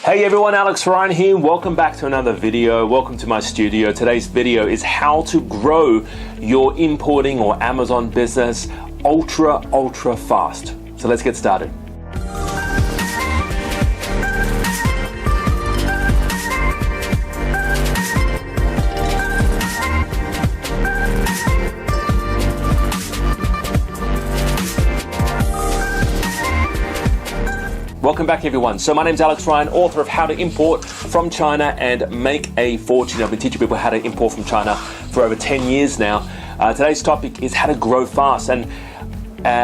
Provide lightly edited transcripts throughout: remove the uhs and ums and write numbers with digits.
Hey everyone, Alex Ryan here. Welcome back to another video. Welcome to my studio. Today's video is how to grow your importing or Amazon business ultra fast. So let's get started. Welcome back everyone. So my name's Alex Ryan, author of How to Import from China and Make a Fortune. I've been teaching people how to import from China for over 10 years now. Today's topic is how to grow fast and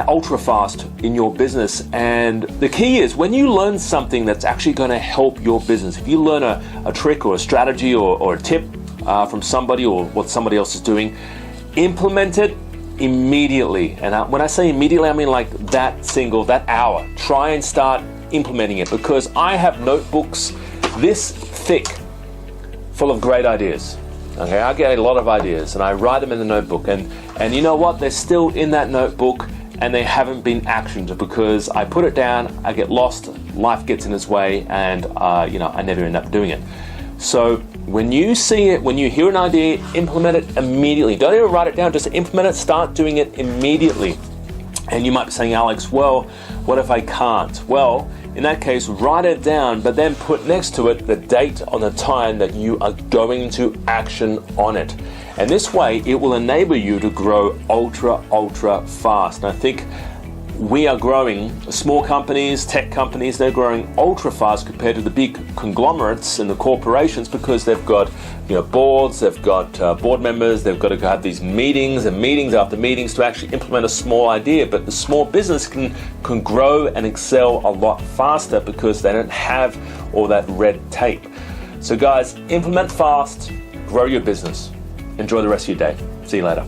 ultra fast in your business. And the key is when you learn something that's actually going to help your business, if you learn a trick or a strategy or a tip from somebody or what somebody else is doing, implement it immediately. And when I say immediately, I mean like that hour. Try and start implementing it, because I have notebooks this thick full of great ideas. Okay, I get a lot of ideas and I write them in the notebook, and you know what, they're still in that notebook and they haven't been actioned because I put it down, I get lost, life gets in its way, and I never end up doing it. So when you see it, when you hear an idea, implement it immediately. Don't even write it down, just implement it, start doing it immediately. And you might be saying, Alex, well, what if I can't? Well, in that case, write it down, but then put next to it the date on the time that you are going to action on it. And this way, it will enable you to grow ultra fast. And I think we are growing, small companies, tech companies, they're growing ultra fast compared to the big conglomerates and the corporations, because they've got boards, they've got board members, they've got to go have these meetings and meetings after meetings to actually implement a small idea. But the small business can grow and excel a lot faster because they don't have all that red tape. So guys, implement fast, grow your business. Enjoy the rest of your day. See you later.